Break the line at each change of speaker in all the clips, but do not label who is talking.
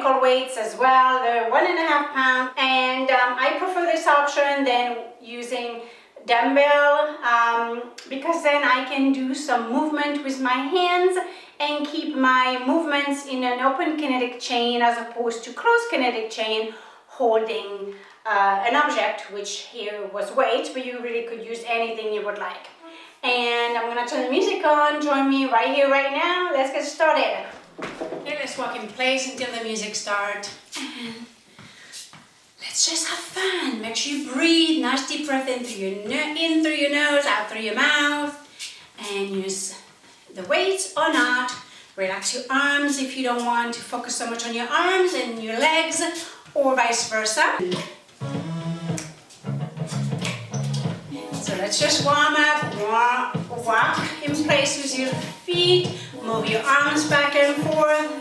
ankle weights as well. They're 1.5 pounds, and I prefer this option than using dumbbell because then I can do some movement with my hands and keep my movements in an open kinetic chain as opposed to closed kinetic chain holding an object, which here was weight, but you really could use anything you would like. And I'm gonna turn the music on. Join me right here, right now. Let's get started. Okay, let's walk in place until the music starts. Let's just have fun. Make sure you breathe. Nice deep breath in through your nose, out through your mouth. And use the weights or not. Relax your arms if you don't want to focus so much on your arms and your legs, or vice versa. So let's just warm up, walk in place with your feet, move your arms back and forth.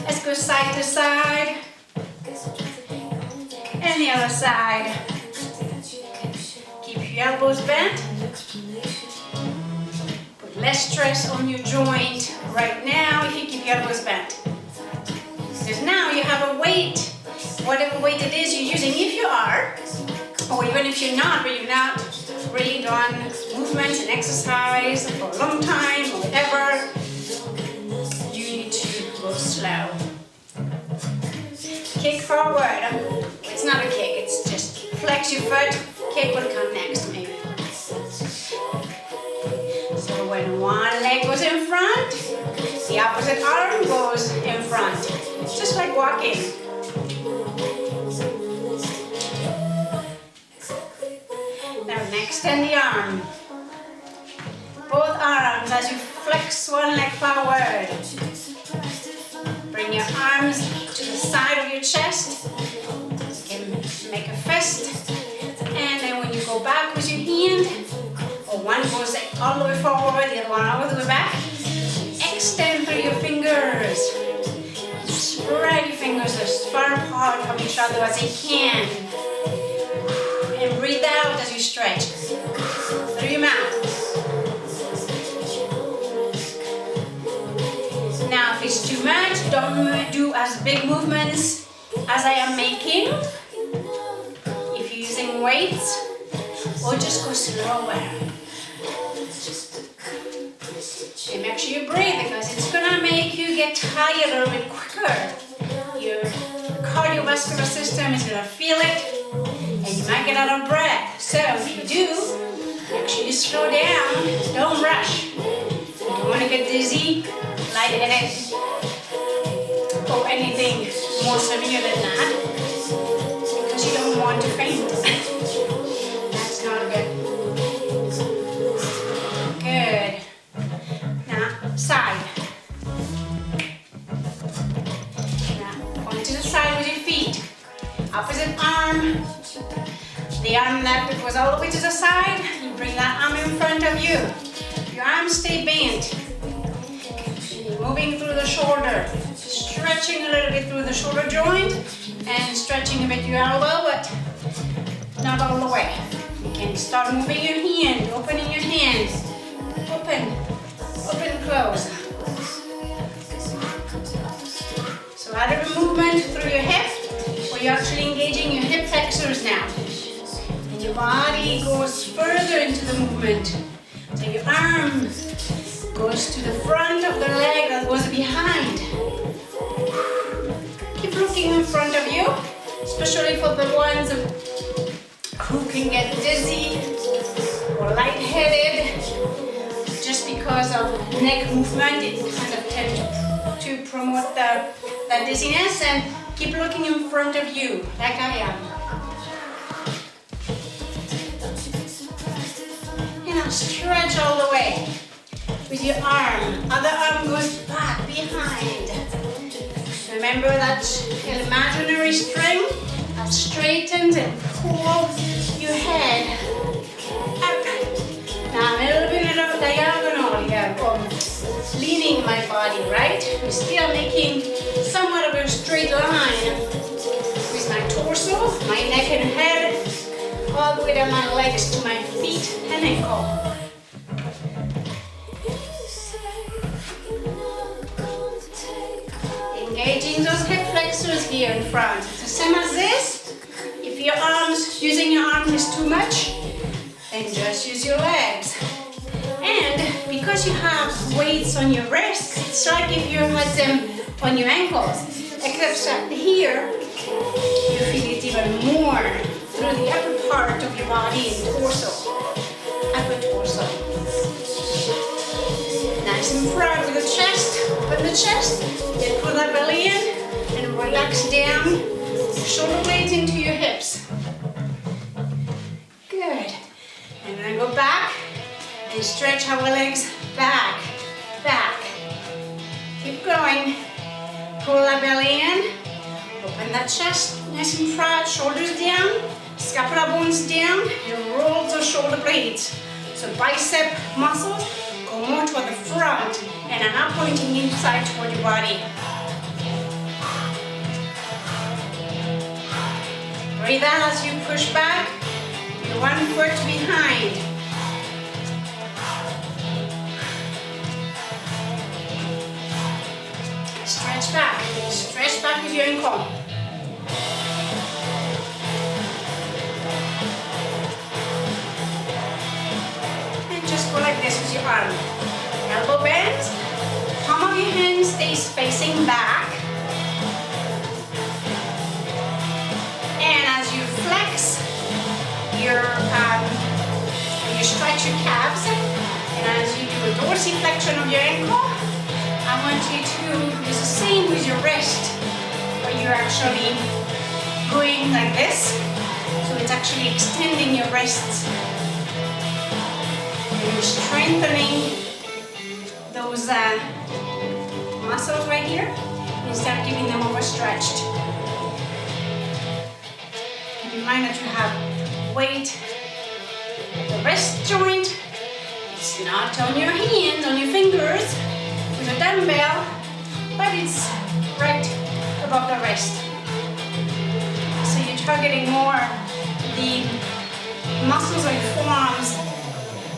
Let's go side to side. And the other side. Keep your elbows bent. Put less stress on your joint right now if you keep your elbows bent. Because now you have a weight, whatever weight it is you're using, if you are, or even if you're not, but you've not really done movements and exercise for a long time or whatever, you need to go slow. Kick forward. It's not a kick, it's just flex your foot. Kick will come next, maybe. So when one leg goes in front, the opposite arm goes in front. It's just like walking. Now extend the arm. Both arms as you flex one leg forward. Bring your arms to the side of your chest. You can make a fist. And then when you go back with your hand, or one goes all the way forward, the other one all the way back, extend through your fingers. Spread your fingers as far apart from each other as you can. And breathe out as you stretch through your mouth. Now, if it's too much, don't do as big movements as I am making. If you're using weights, or just go slower. And make sure you breathe because it's gonna make you get tired a little bit quicker. Your cardiovascular system is gonna feel it, and you might get out of breath. So if you do, make sure you slow down, don't rush. If you don't want to get dizzy, lightheaded, or anything more severe than that, because you don't want to faint. That's not good. Good. Now, side. Now, going to the side with your feet. Opposite arm. The arm that goes all the way to the side, you bring that arm in front of you. Your arms stay bent. Moving through the shoulder. Stretching a little bit through the shoulder joint and stretching a bit your elbow, but not all the way. You can start moving your hand, opening your hands. Open, close. So either a movement through your hip, or you're actually engaging your hip flexors now. And your body goes further into the movement. So your arm goes to the front of the leg that goes behind. Keep looking in front of you, especially for the ones who can get dizzy or lightheaded just because of neck movement. It kind of tends to promote that dizziness. And keep looking in front of you, like I am. And now stretch all the way with your arm. Other arm goes back behind. Remember that imaginary string that straightens and pulls your head up. Now I'm a little bit of diagonal here, leaning my body, right? I'm still making somewhat of a straight line with my torso, my neck and head, all the way down my legs to my feet and ankle. Engaging those hip flexors. flexors here in front. So same as this. If your arms, using your arms is too much, then just use your legs. And because you have weights on your wrists, it's like if you had them on your ankles. Except that here, you feel it even more through the upper part of your body and torso. Upper torso. Nice and proud with the chest. Open the chest, then pull that belly in and relax down. Shoulder blades into your hips. Good. And then go back and stretch our legs back, back. Keep going. Pull that belly in. Open that chest, nice and proud. Shoulders down, scapula bones down, and roll those shoulder blades. So bicep muscles go more toward the front and are not pointing inside toward your body. Breathe out as you push back. Your 1 foot behind. Stretch back. Stretch back with your ankle. And just go like this with your arm. Elbow bends. Palm of your hand stays facing back. Flex your, you stretch your calves, and as you do a dorsiflexion of your ankle, I want you to do the same with your wrist, where you're actually going like this, so it's actually extending your wrists, and you're strengthening those muscles right here, instead of giving them overstretched. Mind that you have weight at the wrist joint. It's not on your hands, on your fingers with a dumbbell, but it's right above the wrist. So you're targeting more the muscles of your forearms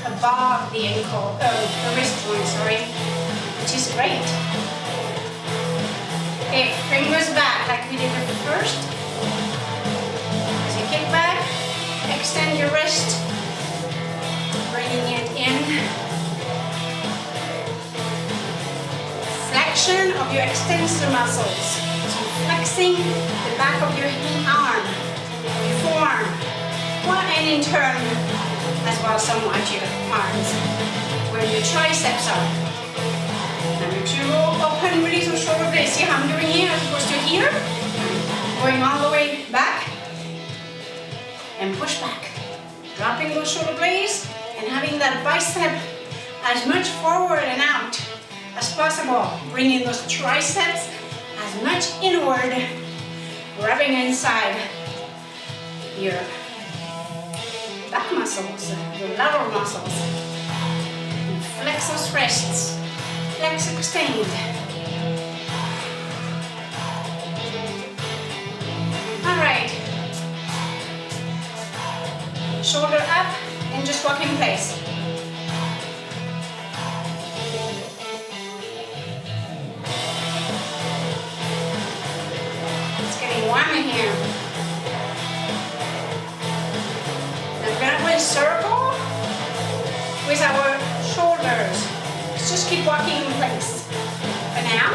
above the ankle, the wrist joint, sorry, which is great. Okay, fingers back like we did at first. Kick back, extend your wrist, bringing it in. Flexion of your extensor muscles. So flexing the back of your arm, your forearm, and in turn as well somewhat your arms, where your triceps are. Now make sure you open, release your shoulder blades. See how I'm doing here as opposed to here? Going all the way back. And push back, dropping those shoulder blades and having that bicep as much forward and out as possible, bringing those triceps as much inward, rubbing inside your back muscles, your lateral muscles. And flex those wrists, flex, extend. All right. Shoulder up and just walk in place. It's getting warm in here. Now we're going to go in circle with our shoulders. Let's just keep walking in place. For now.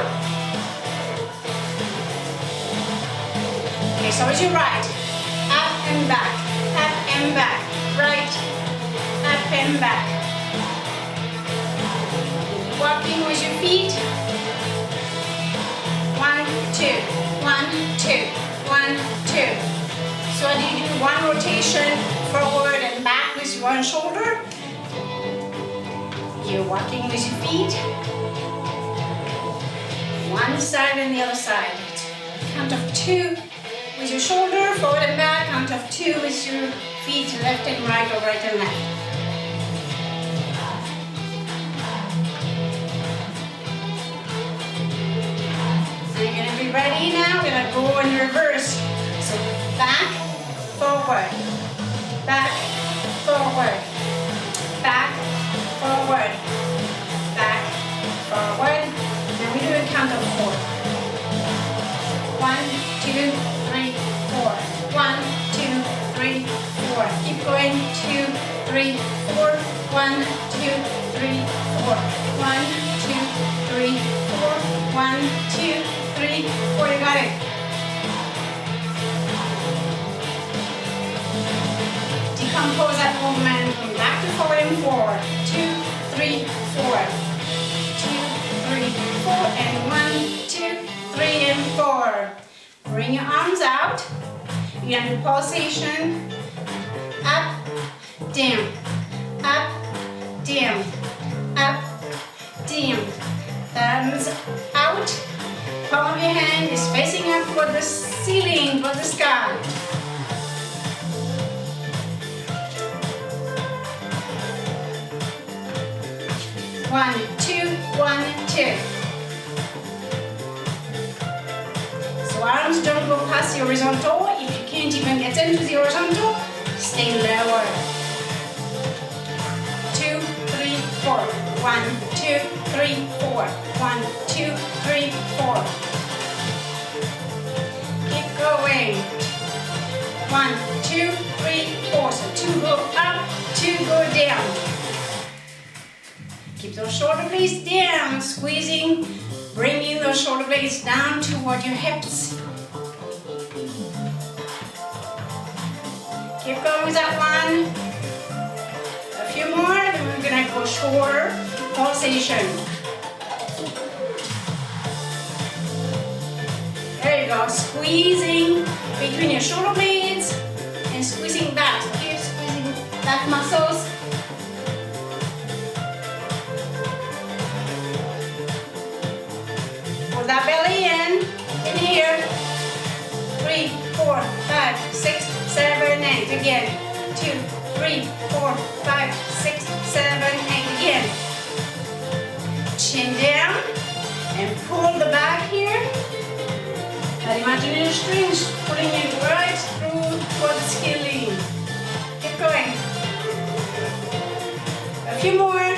Okay, so as you right, up and back. Up and back, right, up and back. Walking with your feet. 1, 2, 1, 2, 1, 2. So as you do one rotation forward and back with one shoulder, you're walking with your feet. One side and the other side. Count of 2. With your shoulder, forward and back, count of 2 with your feet, left and right or right and left. And you're going to be ready now, we're going to go in reverse. So back, forward, back, forward, back, forward, back, forward. Now we do a count of 4. 1, 1, 2, 3, 4. 1, 2, 3, 4. 1, 2, 3, 4. 1, 2, 3, 4. You got it. Decompose that movement from back to forward in 4, 2, 3, 4. 2, 3, 4. And 1, 2, 3, and 4. Bring your arms out. You're going to do pulsation. Up, down, up, down, up, down. Thumbs out. Palm of your hand is facing up toward the ceiling, toward the sky. One, two, 1, 2. So arms don't go past the horizontal. If you can't even get into the horizontal, stay lower. 2, 3, 4. 1, 2, 3, 4. 1, 2, 3, 4. Keep going. 1, 2, 3, 4. So 2 go up, 2 go down. Keep those shoulder blades down, squeezing, bringing those shoulder blades down toward your hips. Keep going with that one. A few more, then we're gonna go shorter pulsation. There you go, squeezing between your shoulder blades and squeezing back. So keep squeezing back muscles. Pull that belly in here. 3, 4, 5, 6, 7, 8. Again. 2, 3, 4, 5, 6, 7, 8. Again. Chin down and pull the back here. That imaginary strings pulling you right through toward the ceiling. Keep going. A few more.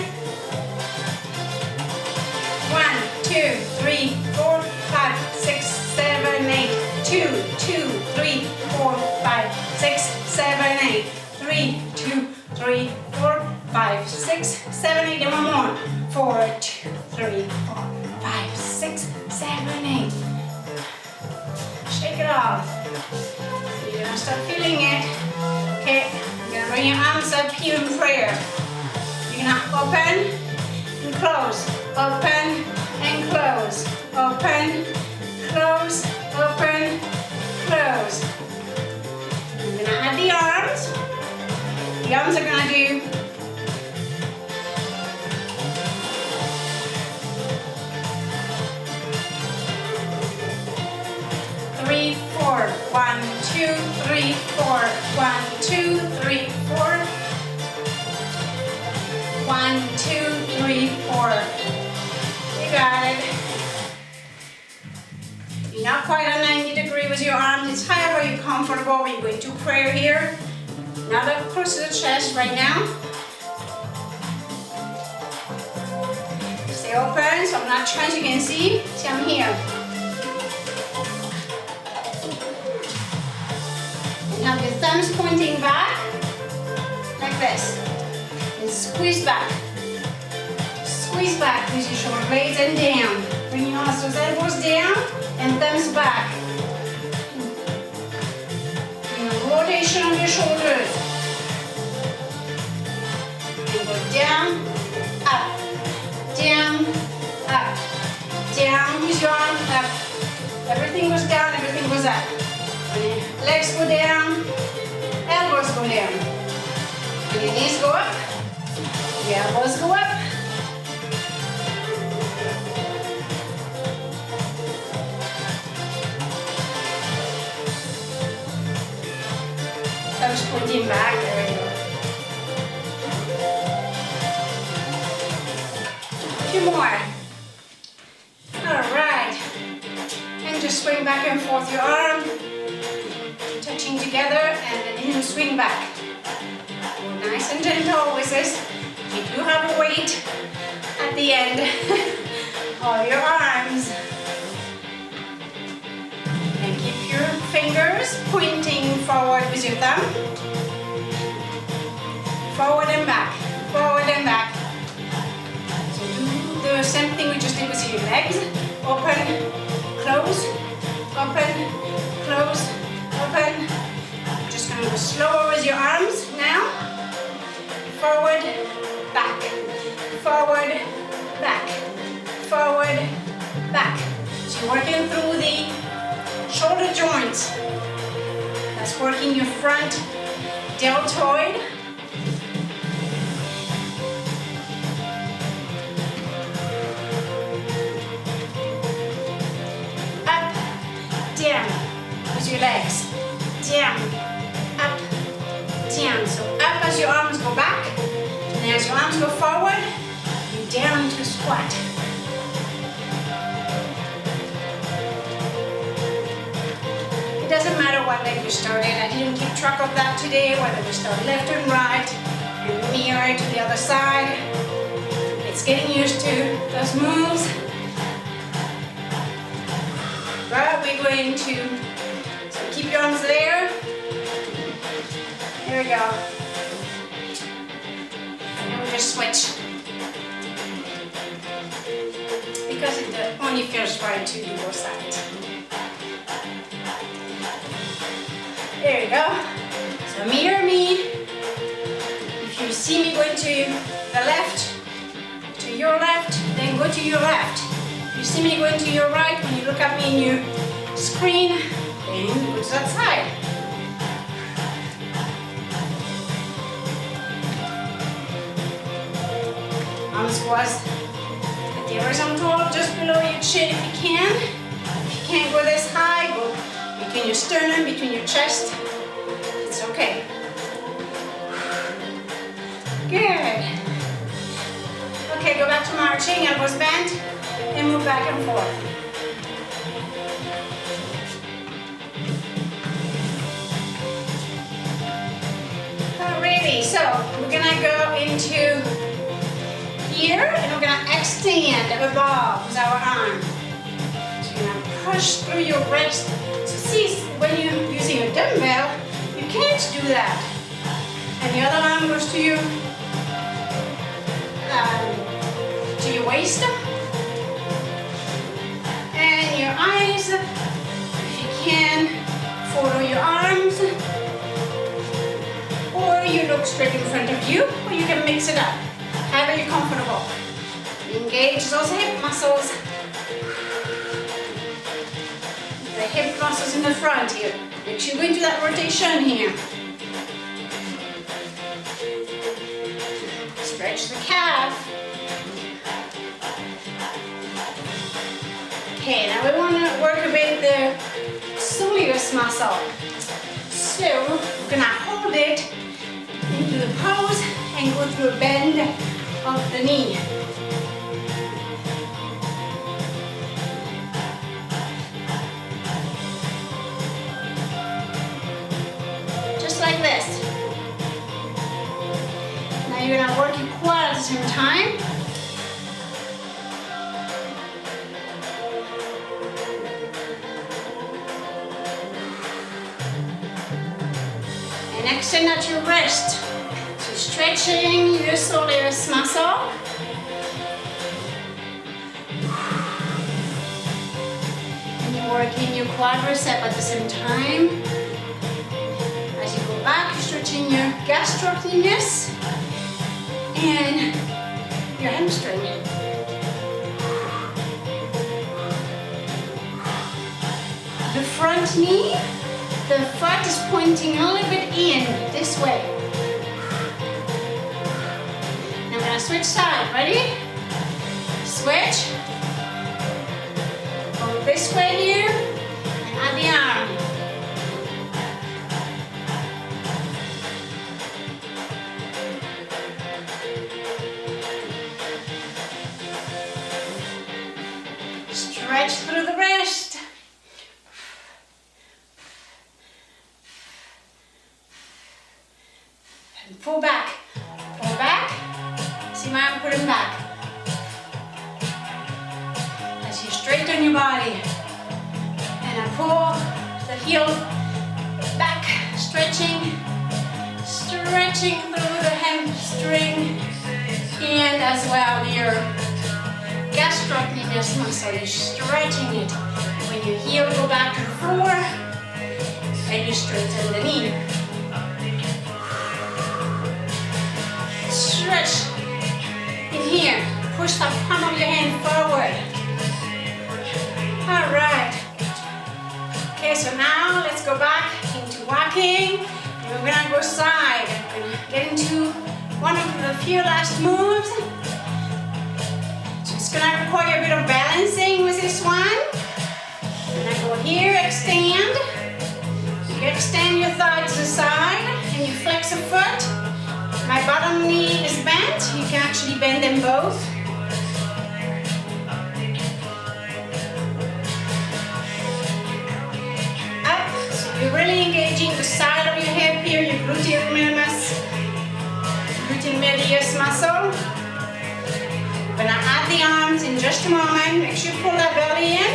1, 2, 3, 4, 5, 6, 7, 8. 2, 2, 3, 4, 5, 6, 7, 8. 3, 2, 3, 4, 5, 6, 7, 8. And one more. 4, 2, 3, 4, 5, 6, 7, 8. Shake it off. You're gonna start feeling it. Okay, you're gonna bring your arms up here in prayer. You're gonna open and close. Open and close. Open, close, open, close. I'm gonna add the arms. The arms are gonna do 3, 4. 1, 2, 3, 4. 1, 2, 3, 4. 1, 2, 3, 4. You got it. You're not quite at 90 degrees with your arms. It's however you're comfortable. We're going to prayer here. Not up close to the chest right now. Stay open, so I'm not trying to, you can see. See, I'm here. And have your thumbs pointing back, like this. And squeeze back. Squeeze back with your shoulder blades and down. Bring your those elbows down and thumbs back. Bring a rotation of your shoulders. And go down, up, down, up, down with your arm up. Everything goes down, everything goes up. When your legs go down, elbows go down. When your knees go up, your elbows go up. Thumbs pointing back, there we go. A few more. Alright. And just swing back and forth your arm. Touching together and then swing back. Nice and gentle with this. You do have a weight at the end of your arms. And keep your fingers pointing forward with your thumb. legs. Open, close, open, close, open. Just going to go slower with your arms now. Forward, back, forward, back, forward, back. So you're working through the shoulder joints. That's working your front deltoid. Up, down with your legs. Down, up, down. So up as your arms go back, and as your arms go forward, you down to squat. It doesn't matter what leg you start in. I didn't keep track of that today, whether we start left and right, and mirror to the other side. It's getting used to those moves. But we're going to, so keep your arms there. There we go. And we'll just switch. Because it only feels right to do both sides. There you go. So mirror me. If you see me going to the left, to your left, then go to your left. If you see me going to your right, when you look at me in your screen, then go to that side. Arm squats at the horizontal, just below your chin if you can. If you can't go this high, go between your sternum, between your chest. It's okay. Good. Okay, go back to marching, elbows bent, and move back and forth. Alrighty, so we're gonna go into here, and we're gonna extend above with our arm. So you're gonna push through your wrist. So see, when you're using a dumbbell, you can't do that. And the other arm goes to your waist. And your eyes, if you can, follow your arms. Or you look straight in front of you, or you can mix it up. However you're comfortable. Engage those hip muscles. The hip muscles in the front here. Make sure you go into that rotation here. Stretch the calf. Okay, now we want to work a bit the soleus muscle. So we're going to hold it into the pose and go through a bend of the knee. Just like this. Now you're going to work your quad at the same time. And extend out your wrist. So stretching your soleus muscle. And you're working your quadricep at the same time. As you go back, you're stretching your gastrocnemius and your hamstring. The front knee, the foot is pointing a little bit in this way. Now I'm going to switch side. Ready? Switch. Go this way here and add the arm. Stretch through the wrist. And pull back. Pull back. See my arm putting back. As you straighten your body. And I pull the heel back. Stretching. Stretching through the hamstring. And as well your gastrocnemius. this muscle, you're stretching it. When your heel go back to the floor, and you straighten the knee. Stretch in here. Push the palm of your hand forward. All right. Okay, so now let's go back into walking. We're gonna go side. We're gonna get into one of the few last moves. So it's gonna require a bit of balancing with this one. And I go here, extend. You extend your thigh to the side and you flex a foot. My bottom knee is bent. You can actually bend them both. Up. So you're really engaging the side of your hip here, your gluteal medius muscle. We're gonna add the arms in just a moment. Make sure you pull that belly in.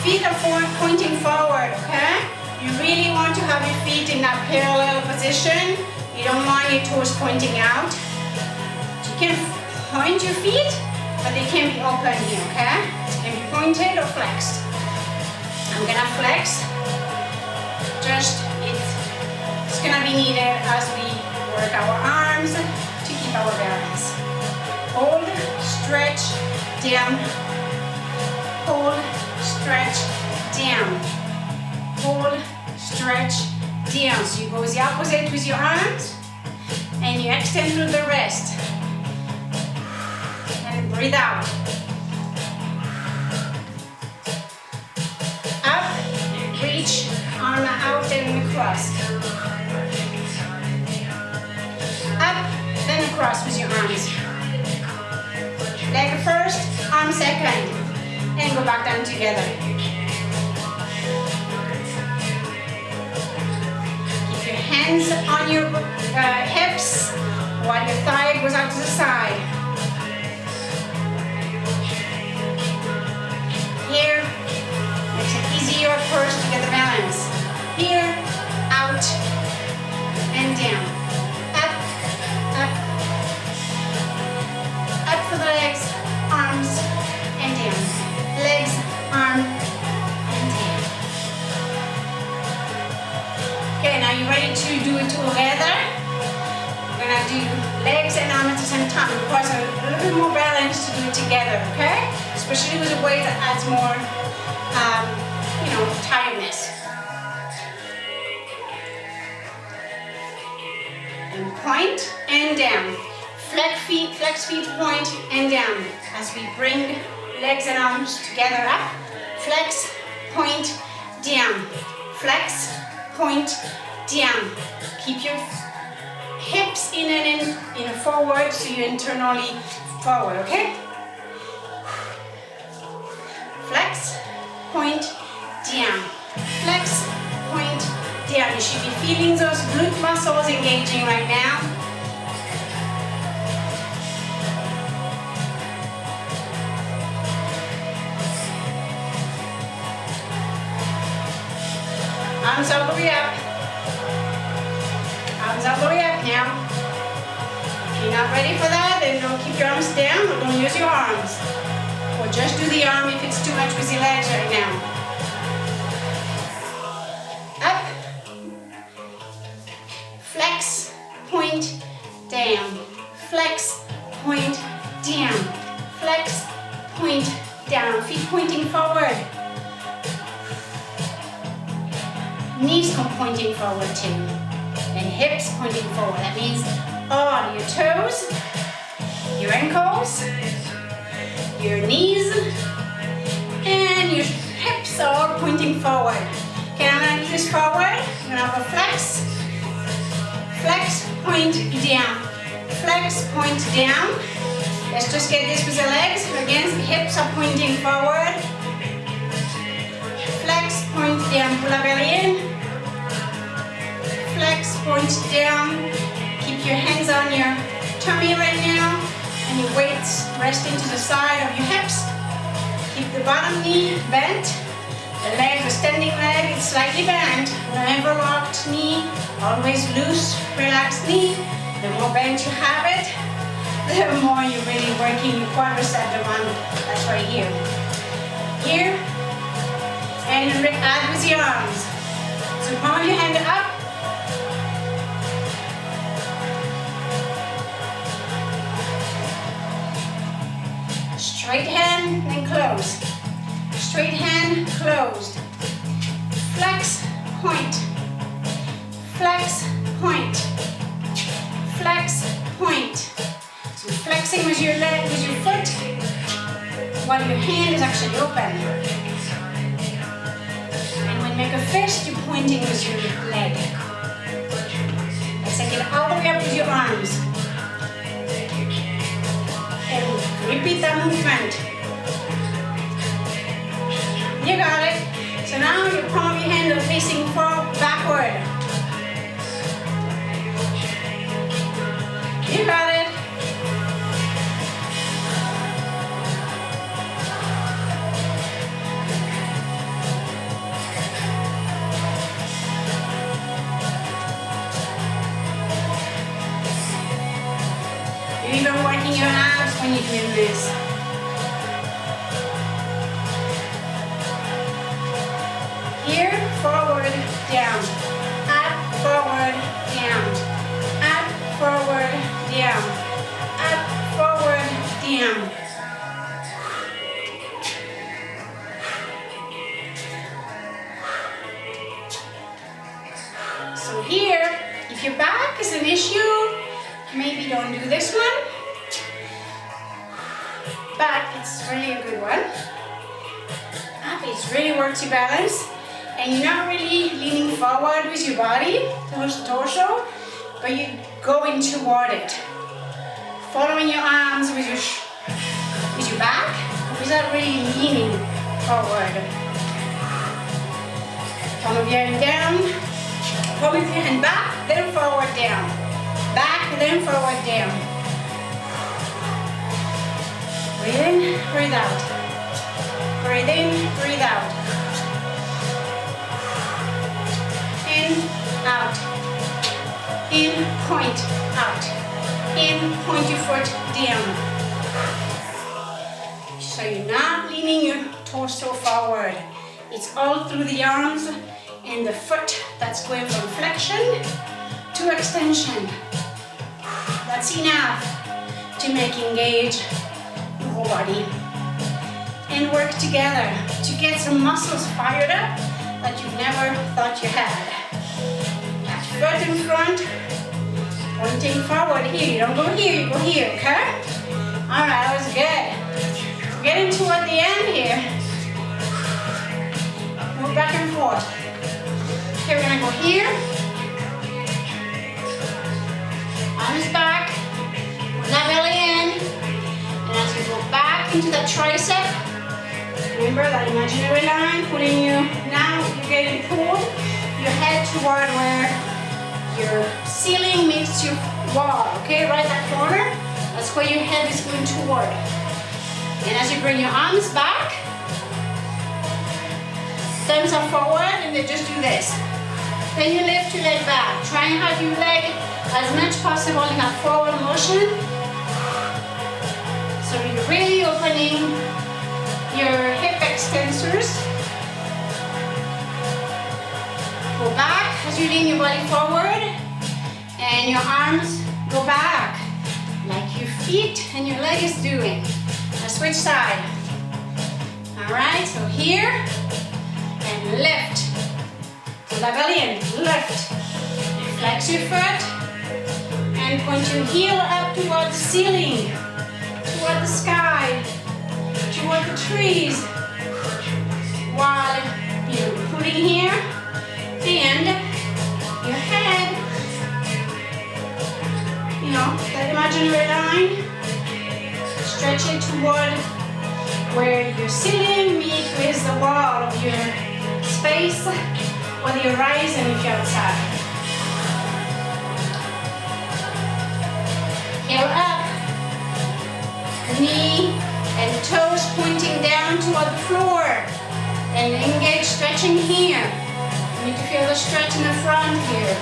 Feet are pointing forward, okay? You really want to have your feet in that parallel position. You don't want your toes pointing out. You can point your feet, but they can be open here, okay? It can be pointed or flexed. I'm gonna flex. It's gonna be needed as we work our arms to keep our balance. Hold, stretch, down. Hold, stretch, down. Hold, stretch, down. So you go the opposite with your arms and you extend through the rest. And breathe out. Up, reach, arm out and across. Up, then across with your arms. Leg first, arm second. And go back down together. Hands on your hips while your thigh goes out to the side. Here, makes it easier first to get the balance. Here, out, and down. Up, up. Up for the legs, arms, and down. Legs, arm, and down. Okay, now you're ready to do it together. We're gonna do legs and arms at the same time. It requires a little bit more balance to do it together, okay? Especially with a weight that adds more, tiredness. And point and down. Flex feet, point and down. As we bring legs and arms together up. Flex, point, down. Flex, point, down. Keep your hips in and forward so you're internally forward, okay? Flex, point, down. Flex, point, down. You should be feeling those glute muscles engaging right now. Arms all the way up. Arms all the way up now. If you're not ready for that, then don't keep your arms down or don't use your arms. Or just do the arm if it's too much with your legs right now. Up. Flex, point, down. Flex, point, down. Flex, point, down. Feet pointing forward. Knees come pointing forward too. And hips pointing forward. That means all your toes, your ankles, your knees, and your hips are all pointing forward. Okay, I'm going to do this forward. I'm going to have a flex. Flex, point, down. Flex, point, down. Let's just get this with the legs. Again, the hips are pointing forward. Flex, point, down. Pull the belly in. Flex, point, down. Keep your hands on your tummy right now. And your weights resting to the side of your hips. Keep the bottom knee bent. The leg, the standing leg, is slightly bent. Never locked knee. Always loose, relaxed knee. The more bent you have it, the more you're really working your quadricep one. That's right here. Here, and add with your arms. So palm your hand up. Straight hand, then close. Straight hand, closed. Flex, point. Flex, point. Flex, point. So flexing with your leg, with your foot, while your hand is actually open. And when you make a fist, you're pointing with your leg. Let's take it all the way up with your arms. And repeat that movement. You got it. So now your palm of your hand are facing forward, backward. You got it. You're even working your abs when you're doing this. Here, forward, down. Up, forward, down. Up, forward, down. Up, forward, down. So here, if your back is an issue, maybe don't do this one. But it's really a good one. Up, it really works your balance. And you're not really leaning forward with your body towards the torso, but you're going toward it. Following your arms with your back, without really leaning forward. Palm of your hand down, palm of your hand back, then forward down. Back, then forward down. Breathe in, breathe out. Breathe in, breathe out. In, out. In, point, out. In, point your foot down. So you're not leaning your torso forward. It's all through the arms and the foot that's going from flexion to extension. That's enough to make engage the whole body. And work together to get some muscles fired up that you never thought you had. Foot in front, pointing forward here. You don't go here, you go here, okay? Alright, that was good. We're getting toward the end here. Move back and forth. Okay, we're gonna go here. Arms back, that belly in. And as you go back into that tricep, remember that imaginary line, putting you, now you're getting pulled, your head toward where your ceiling meets your wall, okay? Right that corner, that's where your head is going toward. And as you bring your arms back, thumbs are forward, and then just do this. Then you lift your leg back. Try and have your leg as much possible in that forward motion. So you're really opening your hip extensors. Go back as you lean your body forward, and your arms go back like your feet and your leg is doing. Now switch side. Alright, so here, and lift. So that belly in, lift. Flex your foot, and point your heel up toward the ceiling, toward the sky, toward the trees, while you're putting here, and your head, you know, that imaginary line, stretch it toward where your ceiling meets with the wall of your space or the horizon if you're outside. Heel up, knee and toes pointing down toward the floor, and engage stretching here. You need to feel the stretch in the front here.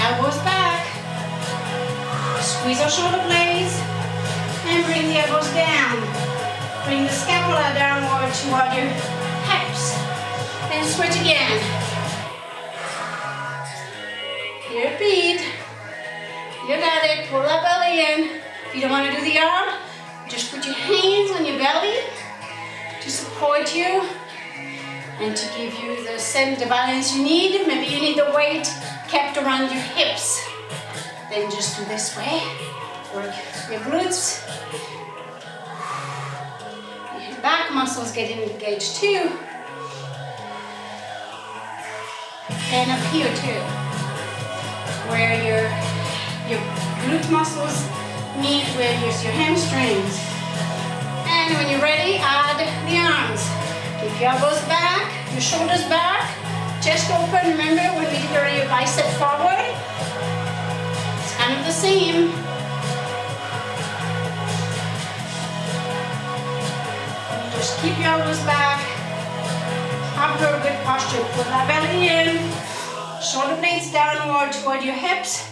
Elbows back. Squeeze our shoulder blades and bring the elbows down. Bring the scapula downward toward your hips. And switch again. Repeat. You got it. Pull that belly in. If you don't want to do the arm, just put your hands on your belly to support you and to give you the center balance you need. Maybe you need the weight kept around your hips. Then just do this way. Work your glutes. Your back muscles get engaged too. And up here too, where your glute muscles meet with your hamstrings. And when you're ready, add the arms. Keep your elbows back, your shoulders back, chest open. Remember when we did earlier bicep forward? It's kind of the same. Just keep your elbows back. Have a good posture. Put that belly in. Shoulder blades downward toward your hips.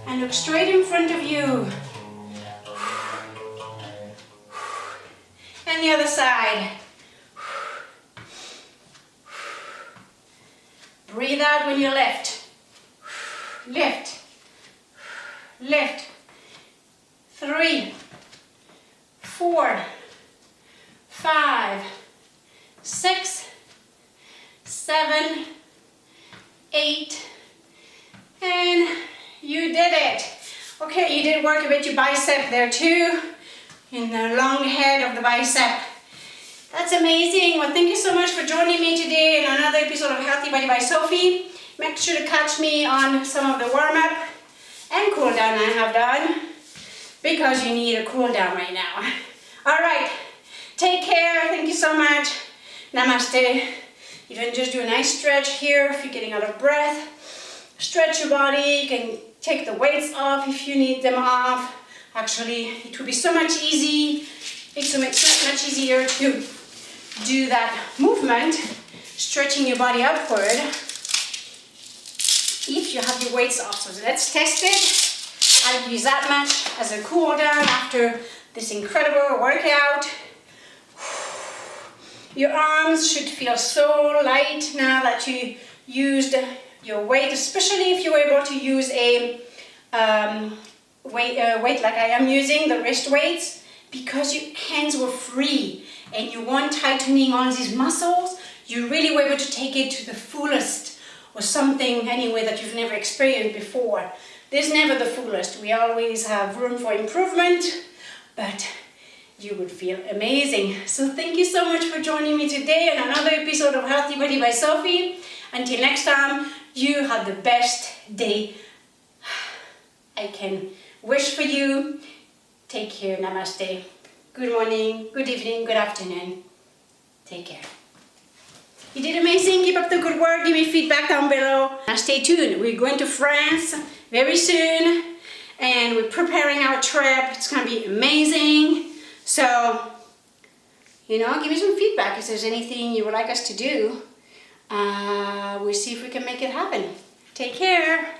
And look straight in front of you. And the other side. Breathe out when you lift. Lift. Lift. 3, 4, 5, 6, 7, 8, and you did it. Okay, you did work a bit your bicep there too, in the long head of the bicep. That's amazing. Well, thank you so much for joining me today in another episode of Healthy Body by Sophie. Make sure to catch me on some of the warm-up and cool down I have done, because you need a cool down right now. All right, take care. Thank you so much. Namaste. You can just do a nice stretch here if you're getting out of breath. Stretch your body. You can take the weights off if you need them off. Actually, it will be so much easier. It's so much easier to do that movement, stretching your body upward, if you have your weights off. So let's test it. I'll use that much as a cool down after this incredible workout. Your arms should feel so light now that you used your weight, especially if you were able to use a weight like I am using, the wrist weights, because your hands were free and you weren't tightening all these muscles. You really were able to take it to the fullest, or something anyway that you've never experienced before. There's never the fullest. We always have room for improvement, but you would feel amazing. So thank you so much for joining me today on another episode of Healthy Body by Sophie. Until next time, you have the best day I can wish for you. Take care. Namaste. Good morning, good evening, good afternoon. Take care. You did amazing. Keep up the good work. Give me feedback down below. Now stay tuned. We're going to France very soon, and we're preparing our trip. It's going to be amazing. So, you know, give me some feedback if there's anything you would like us to do. We'll see if we can make it happen. Take care.